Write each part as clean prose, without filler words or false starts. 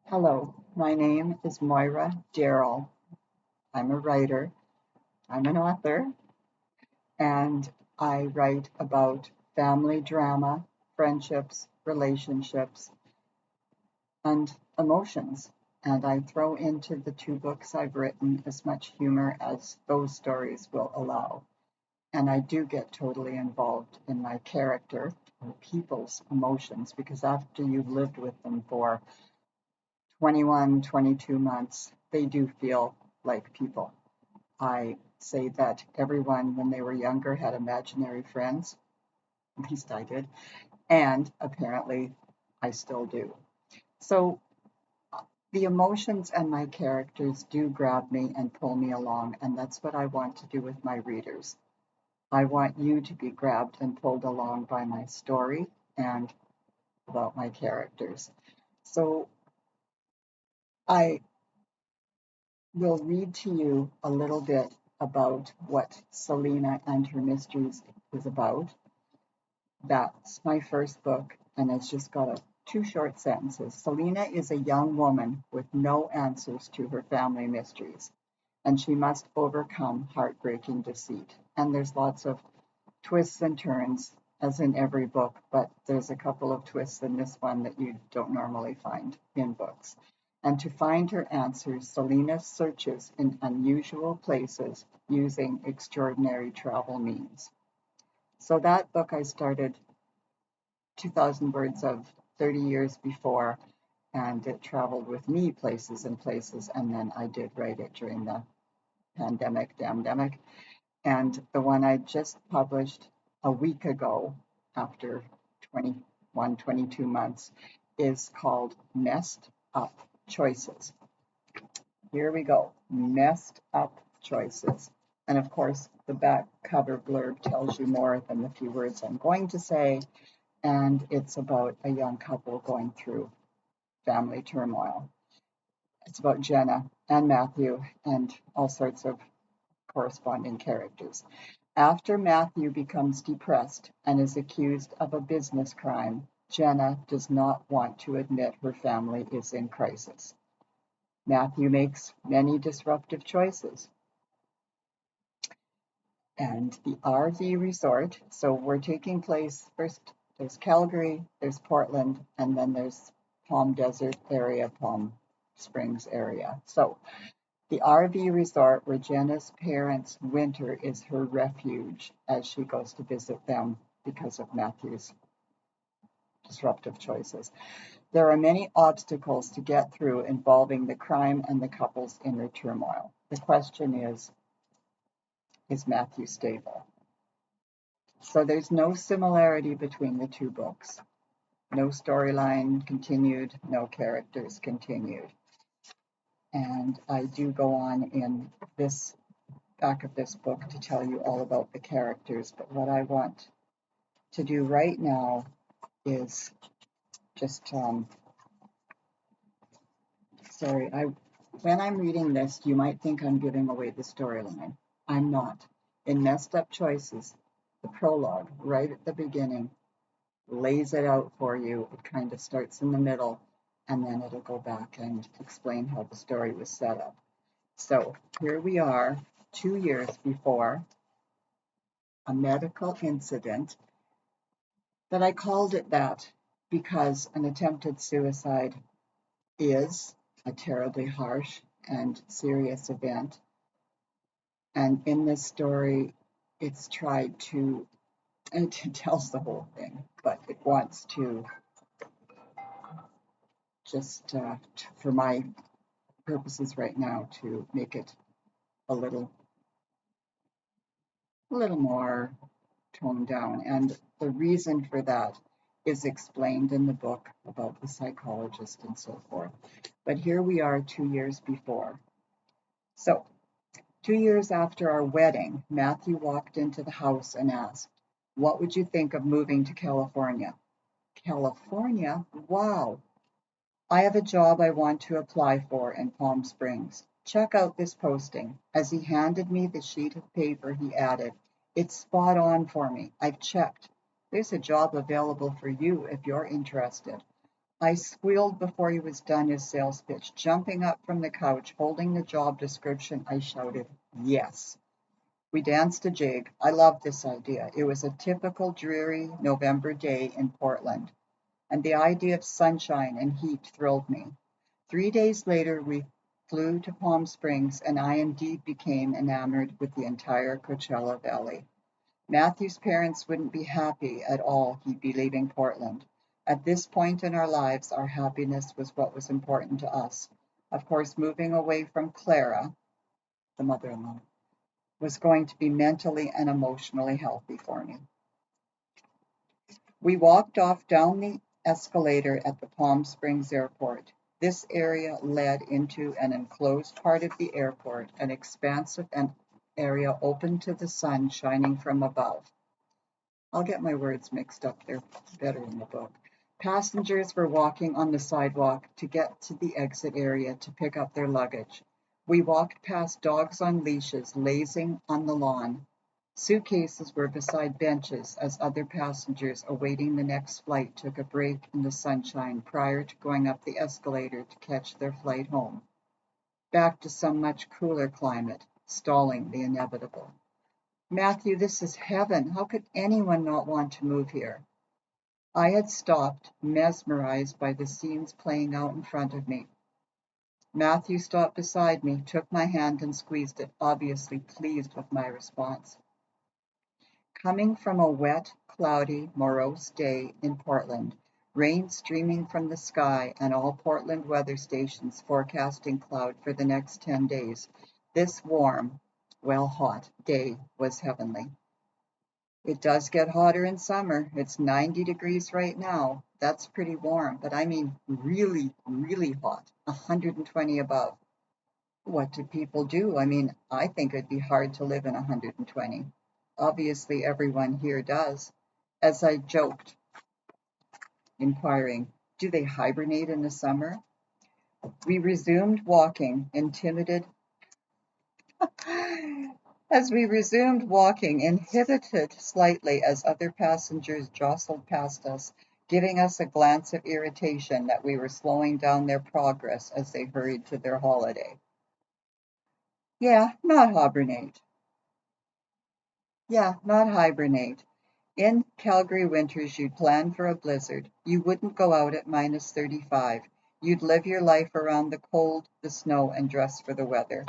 Hello, my name is Moira Darrell. I'm a writer, I'm an author, and I write about family drama, friendships, relationships, and emotions. And I throw into the two books I've written as much humor as those stories will allow. And I do get totally involved in my character or people's emotions because after you've lived with them for 21, 22 months, they do feel like people. I say that everyone, when they were younger, had imaginary friends. At least I did. And apparently, I still do. So the emotions and my characters do grab me and pull me along. And that's what I want to do with my readers. I want you to be grabbed and pulled along by my story and about my characters. So I will read to you a little bit about what Selena and her mysteries is about. That's my first book, and it's just got two short sentences. Selena is a young woman with no answers to her family mysteries, and she must overcome heartbreaking deceit. And there's lots of twists and turns, as in every book, but there's a couple of twists in this one that you don't normally find in books. And to find her answers, Selena searches in unusual places using extraordinary travel means. So that book I started 2,000 words of 30 years before, and it traveled with me places and places. And then I did write it during the damdemic. And the one I just published a week ago, after 21, 22 months, is called Messed Up Choices. Here we go. Messed Up Choices. And of course, the back cover blurb tells you more than the few words I'm going to say. And it's about a young couple going through family turmoil. It's about Jenna and Matthew and all sorts of corresponding characters. After Matthew becomes depressed and is accused of a business crime, Jenna does not want to admit her family is in crisis. Matthew makes many disruptive choices. And the RV resort, so we're taking place first, there's Calgary, there's Portland, and then there's Palm Desert area, Palm Springs area. So the RV resort where Jenna's parents' winter is her refuge as she goes to visit them because of Matthew's disruptive choices. There are many obstacles to get through involving the crime and the couple's inner turmoil. The question is Matthew stable? So there's no similarity between the two books. No storyline continued, no characters continued. And I do go on in this back of this book to tell you all about the characters, but what I want to do right now is just when I'm reading this, you might think I'm giving away the storyline. I'm not. In Messed Up Choices, the prologue, right at the beginning, lays it out for you. It kind of starts in the middle, and then it'll go back and explain how the story was set up. So here we are, 2 years before a medical incident that I called it that because an attempted suicide is a terribly harsh and serious event. And in this story, it's tried to, and it tells the whole thing, but it wants to just, for my purposes right now, to make it a little more toned down. And the reason for that is explained in the book about the psychologist and so forth. But here we are 2 years before. So 2 years after our wedding, Matthew walked into the house and asked, "What would you think of moving to California?" California? Wow. I have a job I want to apply for in Palm Springs. Check out this posting. As he handed me the sheet of paper, he added, "It's spot on for me. I've checked. There's a job available for you if you're interested." I squealed before he was done his sales pitch. Jumping up from the couch, holding the job description, I shouted, "Yes." We danced a jig. I loved this idea. It was a typical dreary November day in Portland, and the idea of sunshine and heat thrilled me. 3 days later, we flew to Palm Springs, and I indeed became enamored with the entire Coachella Valley. Matthew's parents wouldn't be happy at all he'd be leaving Portland. At this point in our lives, our happiness was what was important to us. Of course, moving away from Clara, the mother-in-law, was going to be mentally and emotionally healthy for me. We walked off down the escalator at the Palm Springs airport. This area led into an enclosed part of the airport, an expansive area open to the sun shining from above. I'll get my words mixed up, they're better in the book. Passengers were walking on the sidewalk to get to the exit area to pick up their luggage. We walked past dogs on leashes lazing on the lawn. Suitcases were beside benches as other passengers awaiting the next flight took a break in the sunshine prior to going up the escalator to catch their flight home. Back to some much cooler climate, stalling the inevitable. Matthew, this is heaven. How could anyone not want to move here? I had stopped, mesmerized by the scenes playing out in front of me. Matthew stopped beside me, took my hand and squeezed it, obviously pleased with my response. Coming from a wet, cloudy, morose day in Portland, rain streaming from the sky and all Portland weather stations forecasting cloud for the next 10 days, this warm, well, hot day was heavenly. It does get hotter in summer. It's 90 degrees right now. That's pretty warm, but I mean really, really hot, 120 above. What do people do? I mean, I think it'd be hard to live in 120. Obviously, everyone here does. As I joked, inquiring, do they hibernate in the summer? We resumed walking, As we resumed walking, inhibited slightly as other passengers jostled past us, giving us a glance of irritation that we were slowing down their progress as they hurried to their holiday. Yeah, not hibernate. Yeah, not hibernate. In Calgary winters, you'd plan for a blizzard. You wouldn't go out at -35. You'd live your life around the cold, the snow, and dress for the weather.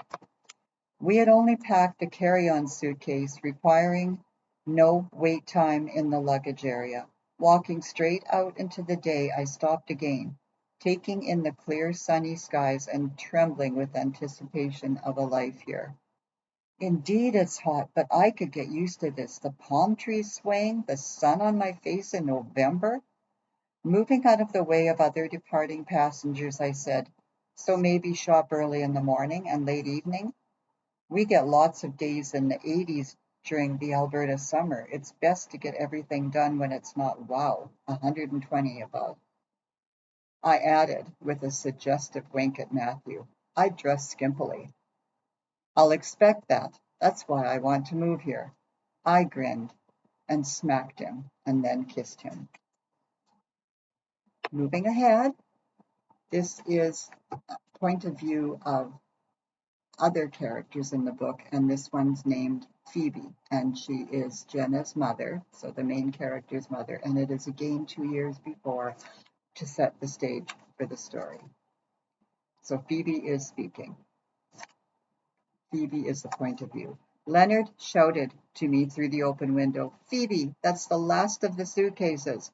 We had only packed a carry-on suitcase, requiring no wait time in the luggage area. Walking straight out into the day, I stopped again, taking in the clear, sunny skies and trembling with anticipation of a life here. Indeed, it's hot, but I could get used to this. The palm trees swaying, the sun on my face in November. Moving out of the way of other departing passengers, I said, so maybe shop early in the morning and late evening? We get lots of days in the 80s during the Alberta summer. It's best to get everything done when it's not, wow, 120 above. I added, with a suggestive wink at Matthew, I dress skimpily. I'll expect that. That's why I want to move here. I grinned and smacked him and then kissed him. Moving ahead, this is a point of view of other characters in the book, and this one's named Phoebe, and she is Jenna's mother, so the main character's mother, and it is again 2 years before to set the stage for the story. So Phoebe is speaking. Phoebe is the point of view. Leonard shouted to me through the open window, Phoebe, that's the last of the suitcases.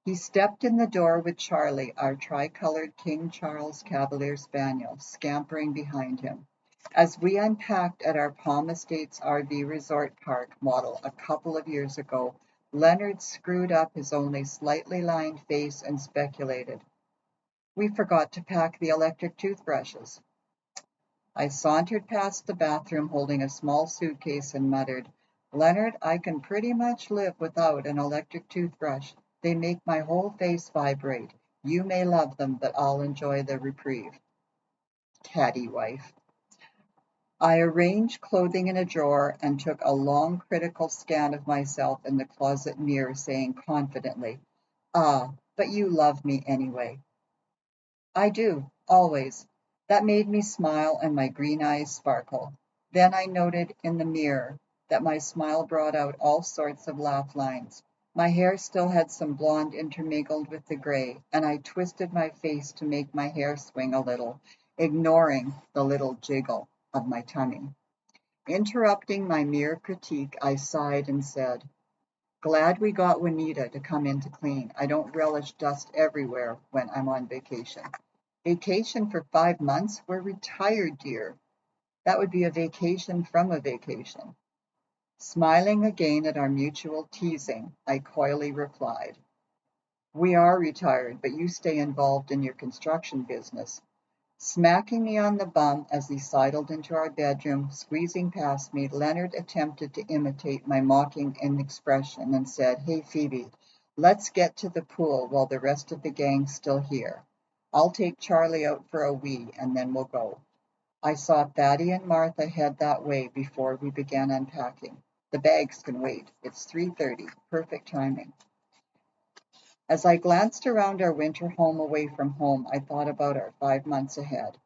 He stepped in the door with Charlie, our tricolored King Charles Cavalier Spaniel, scampering behind him. As we unpacked at our Palm Estates RV Resort Park model a couple of years ago, Leonard screwed up his only slightly lined face and speculated, we forgot to pack the electric toothbrushes. I sauntered past the bathroom holding a small suitcase and muttered, Leonard, I can pretty much live without an electric toothbrush. They make my whole face vibrate. You may love them, but I'll enjoy the reprieve. Catty wife. I arranged clothing in a drawer and took a long critical scan of myself in the closet mirror, saying confidently, ah, but you love me anyway. I do, always. That made me smile and my green eyes sparkle. Then I noted in the mirror that my smile brought out all sorts of laugh lines. My hair still had some blonde intermingled with the gray, and I twisted my face to make my hair swing a little, ignoring the little jiggle of my tummy. Interrupting my mere critique, I sighed and said, glad we got Juanita to come in to clean. I don't relish dust everywhere when I'm on vacation. Vacation for 5 months? We're retired, dear. That would be a vacation from a vacation. Smiling again at our mutual teasing, I coyly replied, we are retired, but you stay involved in your construction business. Smacking me on the bum as he sidled into our bedroom, squeezing past me, Leonard attempted to imitate my mocking expression and said, hey, Phoebe, let's get to the pool while the rest of the gang's still here. I'll take Charlie out for a wee, and then we'll go. I saw Thaddy and Martha head that way before we began unpacking. The bags can wait. It's 3:30. Perfect timing. As I glanced around our winter home away from home, I thought about our 5 months ahead.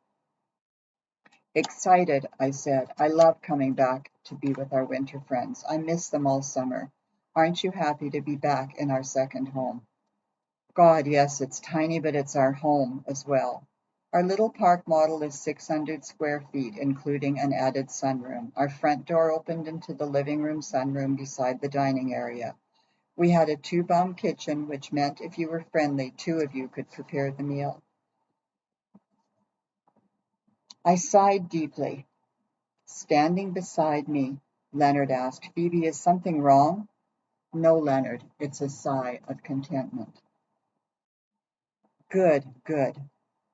Excited, I said. I love coming back to be with our winter friends. I miss them all summer. Aren't you happy to be back in our second home? God, yes, it's tiny, but it's our home as well. Our little park model is 600 square feet, including an added sunroom. Our front door opened into the living room sunroom beside the dining area. We had a two-bomb kitchen, which meant if you were friendly, two of you could prepare the meal. I sighed deeply. Standing beside me, Leonard asked, Phoebe, is something wrong? No, Leonard, it's a sigh of contentment. Good, good.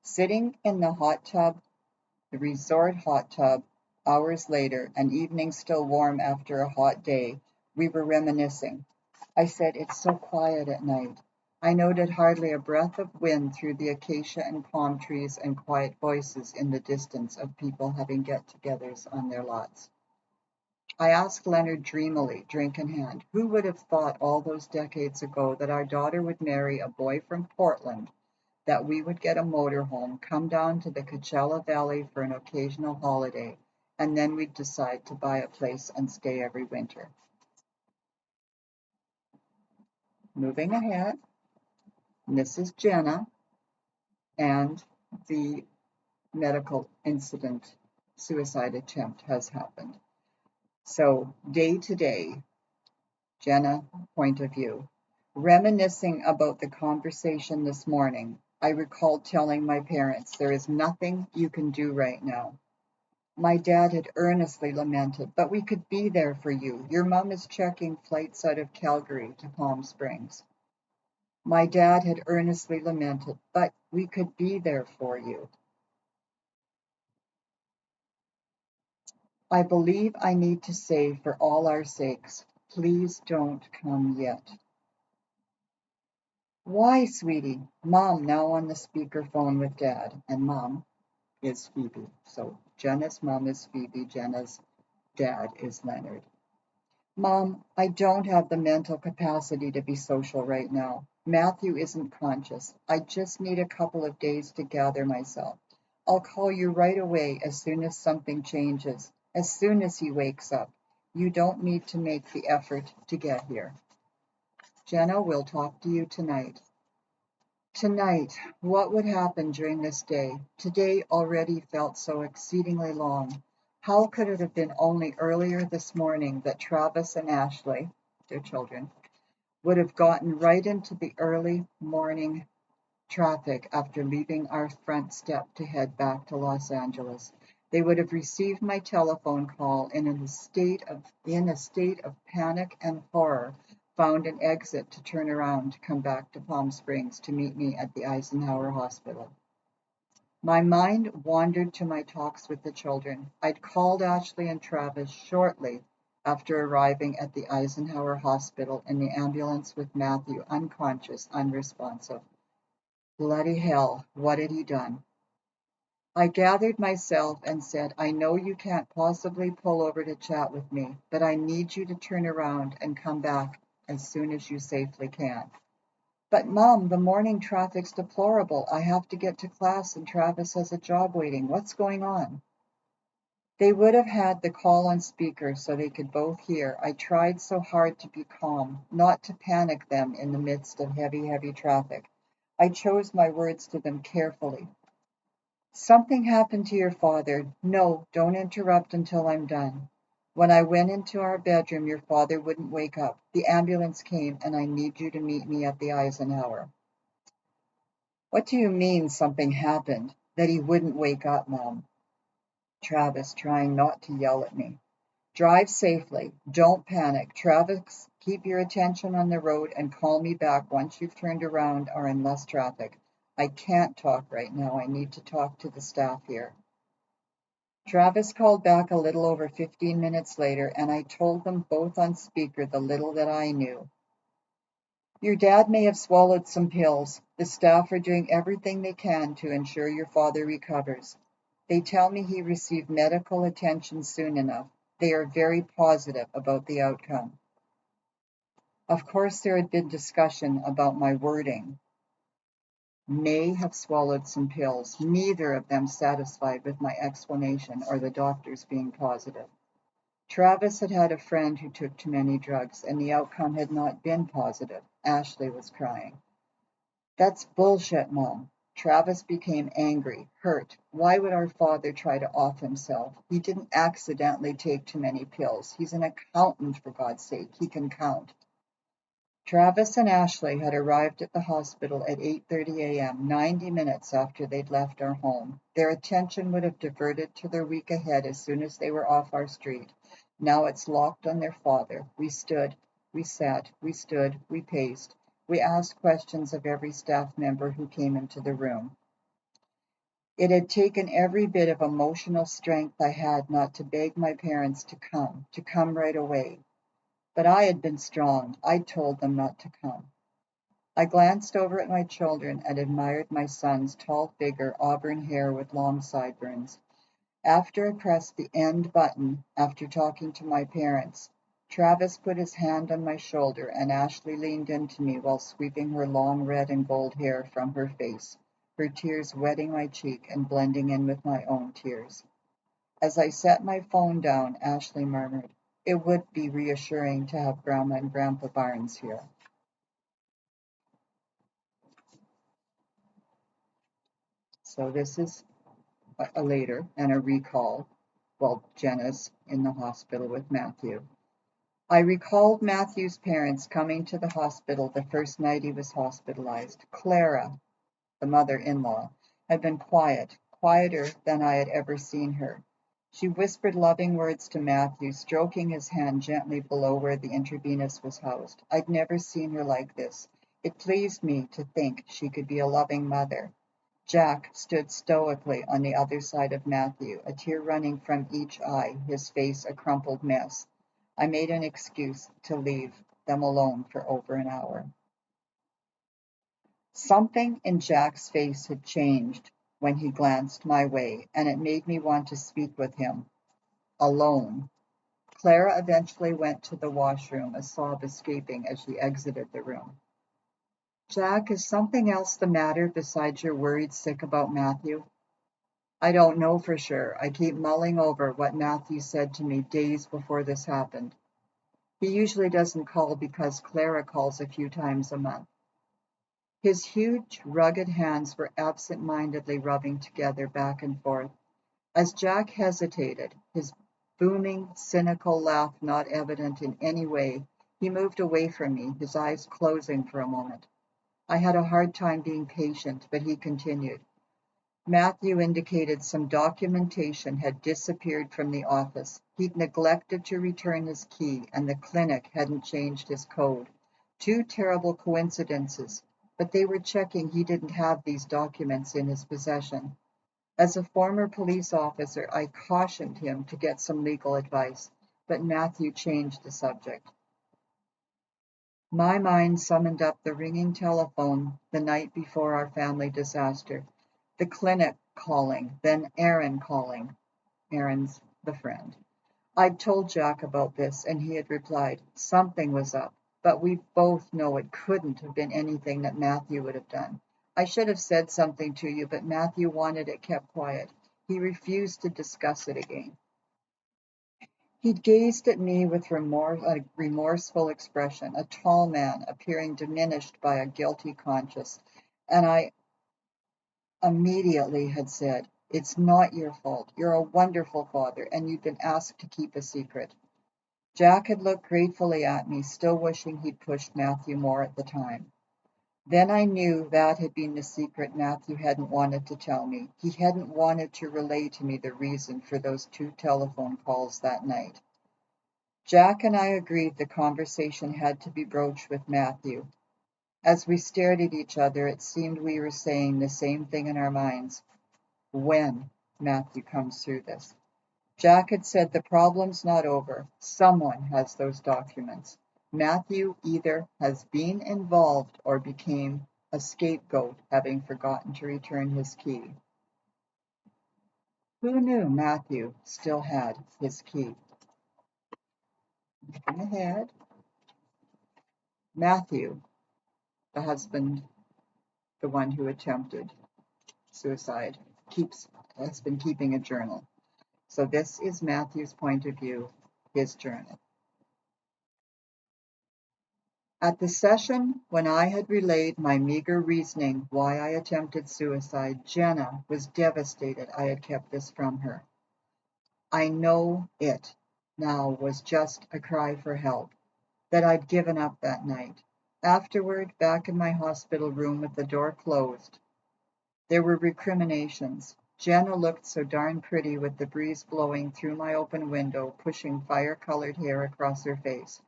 Sitting in the hot tub, the resort hot tub, hours later, an evening still warm after a hot day, we were reminiscing. I said, it's so quiet at night. I noted hardly a breath of wind through the acacia and palm trees and quiet voices in the distance of people having get-togethers on their lots. I asked Leonard dreamily, drink in hand, who would have thought all those decades ago that our daughter would marry a boy from Portland, that we would get a motorhome, come down to the Coachella Valley for an occasional holiday, and then we'd decide to buy a place and stay every winter. Moving ahead, Mrs. Jenna and the medical incident, suicide attempt has happened. So day to day, Jenna, point of view. Reminiscing about the conversation this morning, I recalled telling my parents, there is nothing you can do right now. My dad had earnestly lamented, but we could be there for you. Your mom is checking flights out of Calgary to Palm Springs. My dad had earnestly lamented, but we could be there for you. I believe I need to say, for all our sakes, please don't come yet. Why, sweetie? Mom now on the speakerphone with Dad, and Mom is Phoebe. So Jenna's mom is Phoebe, Jenna's dad is Leonard. Mom, I don't have the mental capacity to be social right now. Matthew isn't conscious. I just need a couple of days to gather myself. I'll call you right away as soon as something changes, as soon as he wakes up. You don't need to make the effort to get here. Jenna will talk to you tonight. Tonight, what would happen during this day? Today already felt so exceedingly long. How could it have been only earlier this morning that Travis and Ashley, their children, would have gotten right into the early morning traffic after leaving our front step to head back to Los Angeles? They would have received my telephone call and in a state of panic and horror found an exit to turn around to come back to Palm Springs to meet me at the Eisenhower Hospital. My mind wandered to my talks with the children. I'd called Ashley and Travis shortly after arriving at the Eisenhower Hospital in the ambulance with Matthew unconscious, unresponsive. Bloody hell, what had he done? I gathered myself and said, I know you can't possibly pull over to chat with me, but I need you to turn around and come back as soon as you safely can. But Mom, the morning traffic's deplorable. I have to get to class and Travis has a job waiting. What's going on? They would have had the call on speaker so they could both hear. I tried so hard to be calm, not to panic them in the midst of heavy, heavy traffic. I chose my words to them carefully. Something happened to your father. No, don't interrupt until I'm done. When I went into our bedroom, your father wouldn't wake up. The ambulance came, and I need you to meet me at the Eisenhower. What do you mean something happened? That he wouldn't wake up, Mom. Travis, trying not to yell at me. Drive safely. Don't panic. Travis, keep your attention on the road and call me back once you've turned around or in less traffic. I can't talk right now. I need to talk to the staff here. Travis called back a little over 15 minutes later, and I told them both on speaker the little that I knew. Your dad may have swallowed some pills. The staff are doing everything they can to ensure your father recovers. They tell me he received medical attention soon enough. They are very positive about the outcome. Of course, there had been discussion about my wording. May have swallowed some pills, neither of them satisfied with my explanation or the doctors being positive. Travis had had a friend who took too many drugs, and the outcome had not been positive. Ashley was crying. That's bullshit, Mom. Travis became angry, hurt. Why would our father try to off himself? He didn't accidentally take too many pills. He's an accountant, for God's sake. He can count. Travis and Ashley had arrived at the hospital at 8:30 a.m., 90 minutes after they'd left our home. Their attention would have diverted to their week ahead as soon as they were off our street. Now it's locked on their father. We stood, we sat, we stood, we paced. We asked questions of every staff member who came into the room. It had taken every bit of emotional strength I had not to beg my parents to come right away. But I had been strong. I'd told them not to come. I glanced over at my children and admired my son's tall figure, auburn hair with long sideburns. After I pressed the end button, after talking to my parents, Travis put his hand on my shoulder and Ashley leaned into me while sweeping her long red and gold hair from her face, her tears wetting my cheek and blending in with my own tears. As I set my phone down, Ashley murmured, "It would be reassuring to have Grandma and Grandpa Barnes here." So this is a later and a recall while Jenna's in the hospital with Matthew. I recalled Matthew's parents coming to the hospital the first night he was hospitalized. Clara, the mother-in-law, had been quiet, quieter than I had ever seen her. She whispered loving words to Matthew, stroking his hand gently below where the intravenous was housed. I'd never seen her like this. It pleased me to think she could be a loving mother. Jack stood stoically on the other side of Matthew, a tear running from each eye, his face a crumpled mess. I made an excuse to leave them alone for over an hour. Something in Jack's face had changed when he glanced my way, and it made me want to speak with him. Alone. Clara eventually went to the washroom, a sob escaping as she exited the room. Jack, is something else the matter besides you're worried sick about Matthew? I don't know for sure. I keep mulling over what Matthew said to me days before this happened. He usually doesn't call because Clara calls a few times a month. His huge, rugged hands were absent-mindedly rubbing together back and forth. As Jack hesitated, his booming, cynical laugh not evident in any way, he moved away from me, his eyes closing for a moment. I had a hard time being patient, but he continued. Matthew indicated some documentation had disappeared from the office. He'd neglected to return his key, and the clinic hadn't changed his code. Two terrible coincidences, but they were checking he didn't have these documents in his possession. As a former police officer, I cautioned him to get some legal advice, but Matthew changed the subject. My mind summoned up the ringing telephone the night before our family disaster, the clinic calling, then Aaron calling. Aaron's the friend. I'd told Jack about this, and he had replied, something was up. but we both know it couldn't have been anything that Matthew would have done. I should have said something to you, but Matthew wanted it kept quiet. He refused to discuss it again. He gazed at me with a remorseful expression, a tall man appearing diminished by a guilty conscience, and I immediately had said, "It's not your fault. You're a wonderful father, and you've been asked to keep a secret." Jack had looked gratefully at me, still wishing he'd pushed Matthew more at the time. Then I knew that had been the secret Matthew hadn't wanted to tell me. He hadn't wanted to relay to me the reason for those 2 telephone calls that night. Jack and I agreed the conversation had to be broached with Matthew. As we stared at each other, it seemed we were saying the same thing in our minds. When Matthew comes through this. Jack had said the problem's not over. Someone has those documents. Matthew either has been involved or became a scapegoat, having forgotten to return his key. Who knew Matthew still had his key? Looking ahead, Matthew, the husband, the one who attempted suicide, has been keeping a journal. So this is Matthew's point of view, his journal. At the session when I had relayed my meager reasoning why I attempted suicide, Jenna was devastated I had kept this from her. I know it now was just a cry for help, that I'd given up that night. Afterward, back in my hospital room with the door closed, there were recriminations. Jenna looked so darn pretty with the breeze blowing through my open window, pushing fire-colored hair across her face.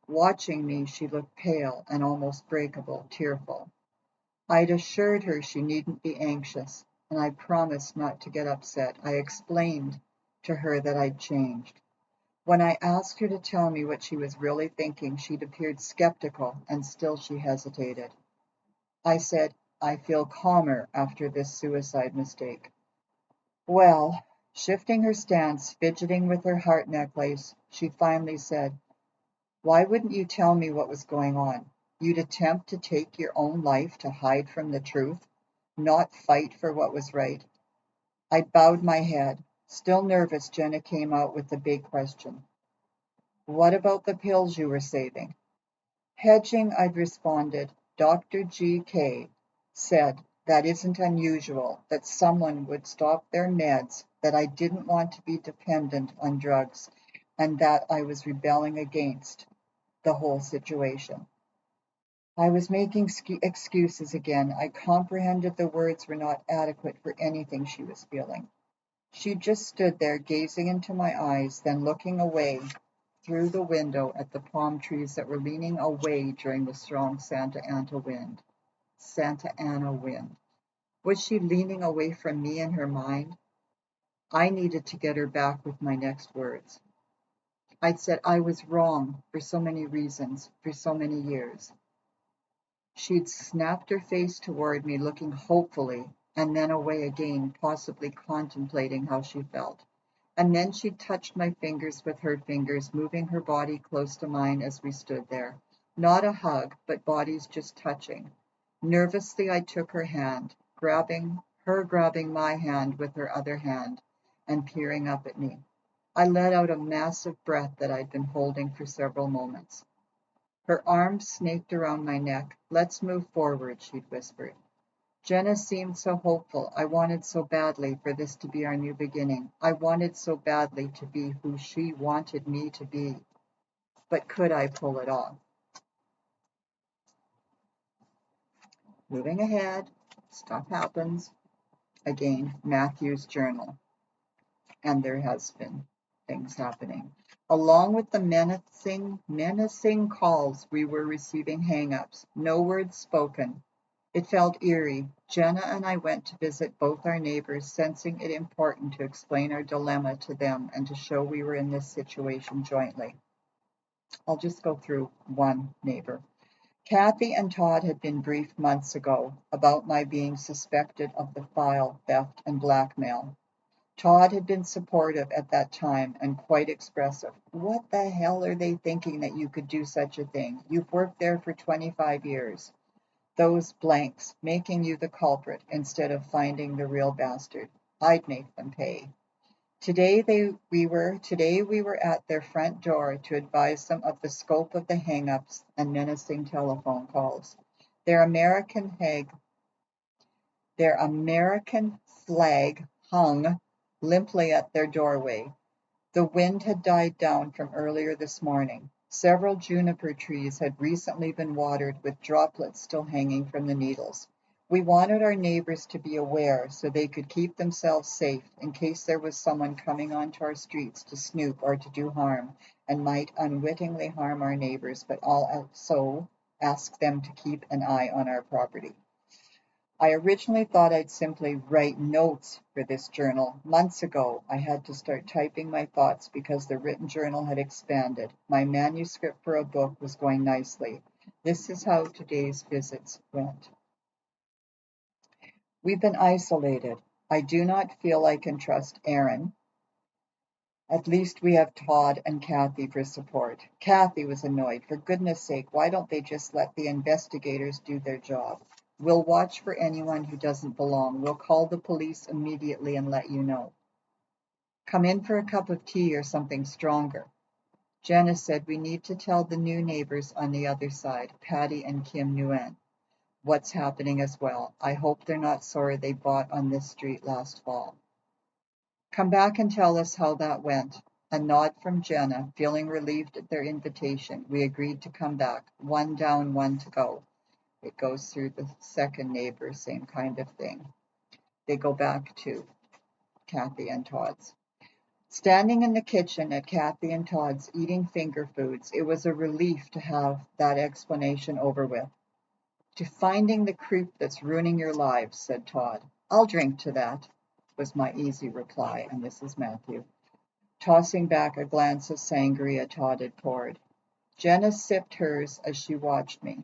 Watching me, she looked pale and almost breakable, tearful. I'd assured her she needn't be anxious, and I promised not to get upset. I explained to her that I'd changed. When I asked her to tell me what she was really thinking, she'd appeared skeptical, and still she hesitated. I said, "I feel calmer after this suicide mistake." Well, shifting her stance, fidgeting with her heart necklace, she finally said, "Why wouldn't you tell me what was going on? You'd attempt to take your own life to hide from the truth, not fight for what was right." I bowed my head. Still nervous, Jenna came out with the big question. "What about the pills you were saving?" Hedging, I'd responded. Dr. G.K. said that isn't unusual, that someone would stop their meds, that I didn't want to be dependent on drugs, and that I was rebelling against the whole situation. I was making excuses again. I comprehended the words were not adequate for anything she was feeling. She just stood there gazing into my eyes, then looking away through the window at the palm trees that were leaning away during the strong Santa Ana wind. Santa Ana wind. Was she leaning away from me in her mind? I needed to get her back with my next words. I'd said I was wrong for so many reasons, for so many years. She'd snapped her face toward me, looking hopefully, and then away again, possibly contemplating how she felt. And then she touched my fingers with her fingers, moving her body close to mine as we stood there. Not a hug, but bodies just touching. Nervously, I took her hand, grabbing my hand with her other hand, and peering up at me. I let out a massive breath that I'd been holding for several moments. Her arms snaked around my neck. "Let's move forward," she'd whispered. Jenna seemed so hopeful. I wanted so badly for this to be our new beginning. I wanted so badly to be who she wanted me to be. But could I pull it off? Moving ahead, stuff happens. Again, Matthew's journal. And there has been things happening. Along with the menacing calls, we were receiving hang-ups. No words spoken. It felt eerie. Jenna and I went to visit both our neighbors, sensing it important to explain our dilemma to them and to show we were in this situation jointly. I'll just go through one neighbor. Kathy and Todd had been briefed months ago about my being suspected of the file theft and blackmail. Todd had been supportive at that time and quite expressive. What the hell are they thinking that you could do such a thing? You've worked there for 25 years. Those blanks, making you the culprit instead of finding the real bastard. I'd make them pay. Today we were at their front door to advise them of the scope of the hang-ups and menacing telephone calls. Their American their American flag hung limply at their doorway. The wind had died down from earlier this morning. Several juniper trees had recently been watered with droplets still hanging from the needles. We wanted our neighbors to be aware so they could keep themselves safe in case there was someone coming onto our streets to snoop or to do harm, and might unwittingly harm our neighbors, but also ask them to keep an eye on our property. I originally thought I'd simply write notes for this journal. Months ago, I had to start typing my thoughts because the written journal had expanded. My manuscript for a book was going nicely. This is how today's visits went. We've been isolated. I do not feel I can trust Aaron. At least we have Todd and Kathy for support. Kathy was annoyed. For goodness sake, why don't they just let the investigators do their job? We'll watch for anyone who doesn't belong. We'll call the police immediately and let you know. Come in for a cup of tea or something stronger. Jenna said we need to tell the new neighbors on the other side, Patty and Kim Nguyen, what's happening as well. I hope they're not sorry they bought on this street last fall. Come back and tell us how that went. A nod from Jenna, feeling relieved at their invitation. We agreed to come back. One down, one to go. It goes through the second neighbor, same kind of thing. They go back to Kathy and Todd's. Standing in the kitchen at Kathy and Todd's eating finger foods, it was a relief to have that explanation over with. To finding the creep that's ruining your lives, said Todd. I'll drink to that, was my easy reply, and this is Matthew, tossing back a glance of sangria Todd had poured. Jenna sipped hers as she watched me.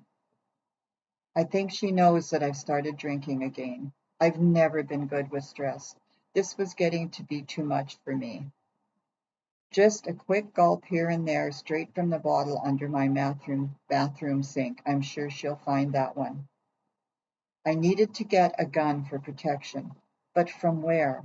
I think she knows that I've started drinking again. I've never been good with stress. This was getting to be too much for me. Just a quick gulp here and there, straight from the bottle under my bathroom sink. I'm sure she'll find that one. I needed to get a gun for protection. But from where?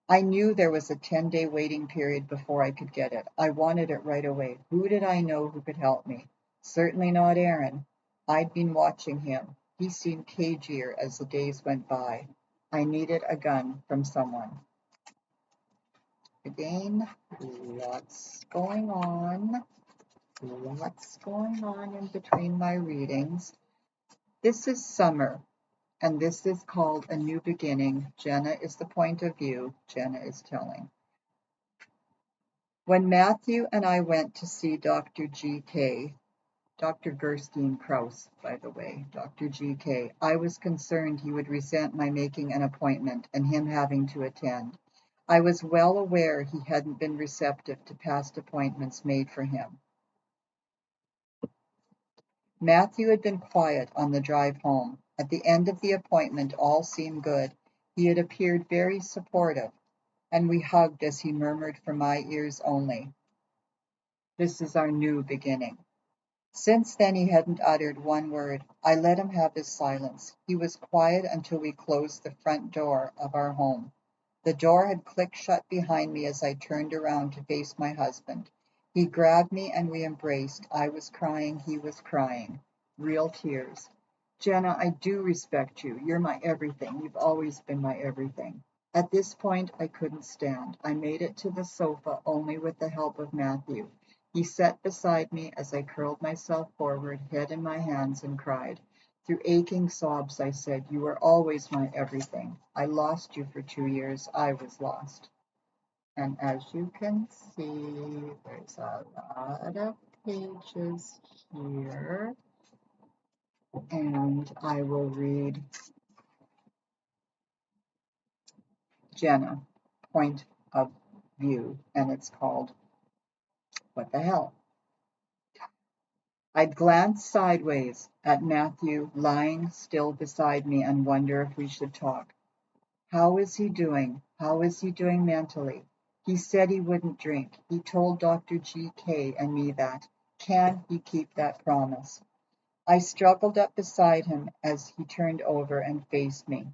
I knew there was a 10-day waiting period before I could get it. I wanted it right away. Who did I know who could help me? Certainly not Aaron. I'd been watching him. He seemed cagier as the days went by. I needed a gun from someone. Again, lots going on. Lots going on in between my readings. This is summer, and this is called A New Beginning. Jenna is the point of view. Jenna is telling. When Matthew and I went to see Dr. GK, Dr. Gerstein Krause, by the way, Dr. GK, I was concerned he would resent my making an appointment and him having to attend. I was well aware he hadn't been receptive to past appointments made for him. Matthew had been quiet on the drive home. At the end of the appointment all seemed good. He had appeared very supportive, and we hugged as he murmured for my ears only, "This is our new beginning." Since then he hadn't uttered one word. I let him have his silence. He was quiet until we closed the front door of our home. The door had clicked shut behind me as I turned around to face my husband. He grabbed me and we embraced. I was crying, he was crying. Real tears. Jenna, I do respect you. You're my everything. You've always been my everything. At this point, I couldn't stand. I made it to the sofa only with the help of Matthew. He sat beside me as I curled myself forward, head in my hands, and cried. Through aching sobs, I said, "You were always my everything. I lost you for 2 years. I was lost." And as you can see, there's a lot of pages here. And I will read Jenna, point of view, and it's called What the Hell? I'd glance sideways at Matthew lying still beside me and wonder if we should talk. How is he doing? How is he doing mentally? He said he wouldn't drink. He told Dr. GK and me that. Can he keep that promise? I struggled up beside him as he turned over and faced me,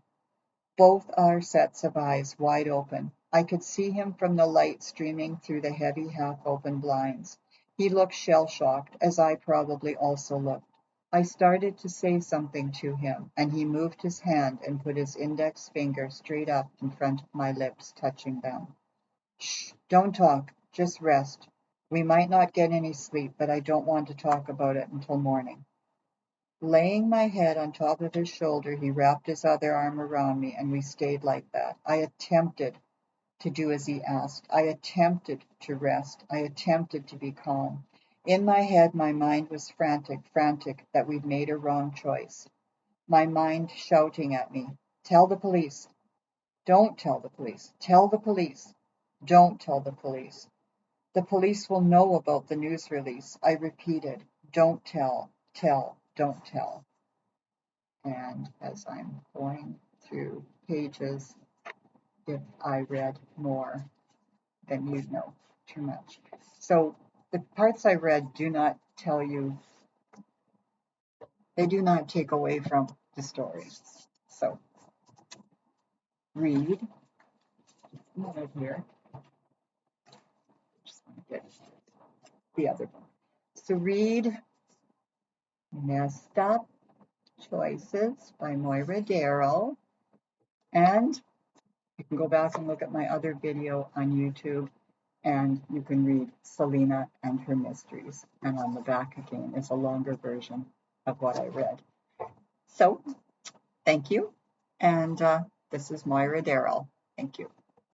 both our sets of eyes wide open. I could see him from the light streaming through the heavy half-open blinds. He looked shell-shocked, as I probably also looked. I started to say something to him, and he moved his hand and put his index finger straight up in front of my lips, touching them. Shh, don't talk, just rest. We might not get any sleep, but I don't want to talk about it until morning. Laying my head on top of his shoulder, he wrapped his other arm around me, and we stayed like that. I attempted to do as he asked. I attempted to rest. I attempted to be calm. In my head, my mind was frantic, frantic that we'd made a wrong choice. My mind shouting at me, tell the police. Don't tell the police. Tell the police. Don't tell the police. The police will know about the news release. I repeated, don't tell, don't tell. And as I'm going through pages, if I read more, then you'd know too much. So the parts I read do not tell you, they do not take away from the story. So read, right here, just want to get the other book. So read Messed Up Choices by Moira Darrell, and you can go back and look at my other video on YouTube, and you can read Selena and Her Mysteries. And on the back again is a longer version of what I read. So thank you. And this is Moira Darrell. Thank you.